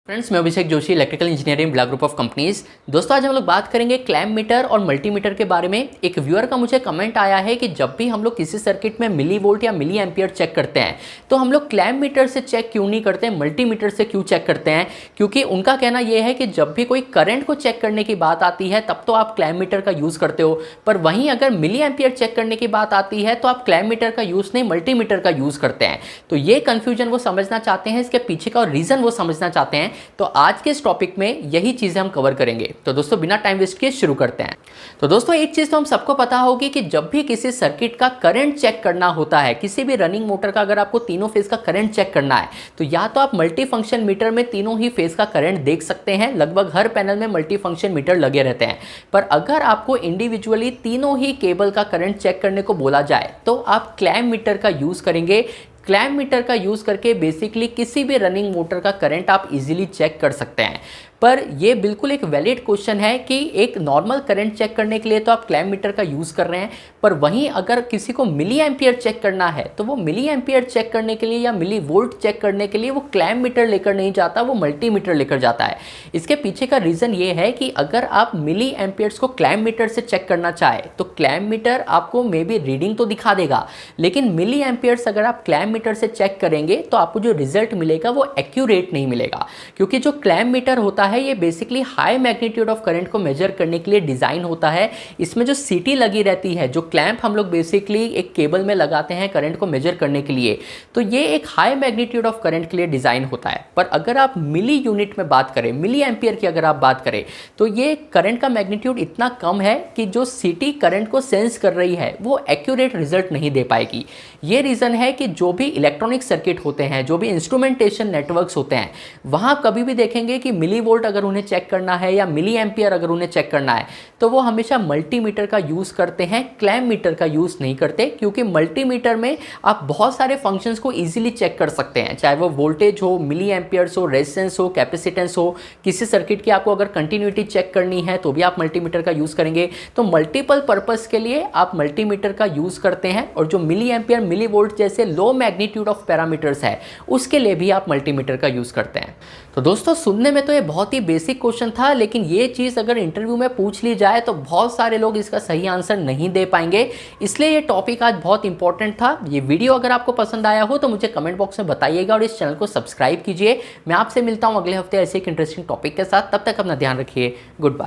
Friends, मैं Abhishek Joshi, electrical engineering block group of companies. दोस्तों, आज हम लोग बात करेंगे क्लैम्प मीटर और मल्टीमीटर के बारे में। एक व्यूअर का मुझे कमेंट आया है कि जब भी हम लोग किसी सर्किट में मिली वोल्ट या मिली एम्पियर चेक करते हैं तो हम लोग क्लैम्प मीटर से चेक क्यों नहीं करते हैं, मल्टीमीटर से क्यों चेक करते हैं। क्योंकि उनका कहना यह है कि जब भी कोई करंट को चेक करने की बात आती है तब तो आप क्लैम्प मीटर का यूज़ करते हो, पर वहीं अगर मिली एम्पियर चेक करने की बात आती है तो आप क्लैम्प मीटर का यूज़ नहीं, मल्टीमीटर का यूज़ करते हैं। तो ये कन्फ्यूजन वो समझना चाहते हैं, इसके पीछे का रीज़न वो समझना चाहते हैं। तो आज के इस टॉपिक में यही चीजें हम कवर करेंगे। तो दोस्तों, बिना टाइम वेस्ट किए शुरू करते हैं। तो दोस्तों, एक चीज तो हम सबको पता होगी कि जब भी किसी सर्किट का करंट चेक करना होता है, किसी भी रनिंग मोटर का अगर आपको तीनों फेज का करंट चेक करना है तो या तो आप मल्टी फंक्शन मीटर में तीनों ही फेज का करंट देख सकते हैं। लगभग हर पैनल में मल्टी फंक्शन मीटर लगे रहते हैं। पर अगर आपको इंडिविजुअली तीनों ही केबल का करंट चेक करने को बोला जाए तो आप क्लैम्प मीटर का यूज करेंगे। क्लैम्प मीटर का यूज़ करके बेसिकली किसी भी रनिंग मोटर का करंट आप इजीली चेक कर सकते हैं। पर यह बिल्कुल एक वैलिड क्वेश्चन है कि एक नॉर्मल करंट चेक करने के लिए तो आप क्लैम्प मीटर का यूज़ कर रहे हैं, पर वहीं अगर किसी को मिली एम्पियर चेक करना है तो वो मिली एम्पियर चेक करने के लिए या मिली वोल्ट चेक करने के लिए वो क्लैम्प मीटर लेकर नहीं जाता, वो मल्टीमीटर लेकर जाता है। इसके पीछे का रीज़न ये है कि अगर आप मिली एम्पियर्स को क्लैम्प मीटर से चेक करना चाहे तो क्लैम्प मीटर आपको मे बी रीडिंग तो दिखा देगा, लेकिन मिली एम्पियर्स अगर आप क्लैम्प मीटर से चेक करेंगे तो आपको जो रिजल्ट मिलेगा वो एक्यूरेट नहीं मिलेगा। क्योंकि जो क्लैम्प मीटर होता है ये basically high magnitude of current को मेजर करने के लिए डिजाइन होता है। इसमें जो सीटी लगी रहती है, जो क्लैंप हम लोग बेसिकली एक केबल में लगाते हैं करंट को मेजर करने के लिए, तो ये एक हाई मैग्नीट्यूड ऑफ करंट के लिए डिजाइन होता है। पर अगर आप मिली यूनिट में बात करें, मिली एम्पियर की अगर आप बात करें, तो ये करंट का मैग्नीट्यूड इतना कम है कि जो सीटी करंट को सेंस कर रही है वो एक्यूरेट रिजल्ट नहीं दे पाएगी। ये रीजन है कि जो भी इलेक्ट्रॉनिक सर्किट होते हैं, जो भी इंस्ट्रूमेंटेशन नेटवर्क्स होते हैं, वहां कभी भी देखेंगे कि मिली वोल्ट अगर उन्हें चेक करना है या मिली एम्पियर अगर उन्हें चेक करना है तो वो हमेशा मल्टीमीटर का यूज करते हैं, क्लैम्प मीटर का यूज नहीं करते। क्योंकि मल्टीमीटर में आप बहुत सारे फंक्शंस को इजीली चेक कर सकते हैं, चाहे वो वोल्टेज हो, मिली एम्पियर्स हो, रेजिस्टेंस हो, कैपेसिटेंस हो। किसी सर्किट की आपको अगर कंटिन्यूटी चेक करनी है तो भी आप मल्टीमीटर का यूज करेंगे। तो मल्टीपल पर्पस के लिए आप मल्टीमीटर का यूज करते हैं, और जो मिली एम्पियर, मिली वोल्ट जैसे लो मैग्नीट्यूड ऑफ पैरामीटर्स है उसके लिए भी आप मल्टीमीटर का यूज करते हैं। तो दोस्तों, सुनने में तो ये बहुत ही बेसिक क्वेश्चन था, लेकिन ये चीज़ अगर इंटरव्यू में पूछ ली जाए तो बहुत सारे लोग इसका सही आंसर नहीं दे पाएंगे। इसलिए ये टॉपिक आज बहुत इंपॉर्टेंट था। ये वीडियो अगर आपको पसंद आया हो तो मुझे कमेंट बॉक्स में बताइएगा और इस चैनल को सब्सक्राइब कीजिए। मैं आपसे मिलता हूँ अगले हफ्ते ऐसे एक इंटरेस्टिंग टॉपिक के साथ। तब तक अपना ध्यान रखिए। Good bye.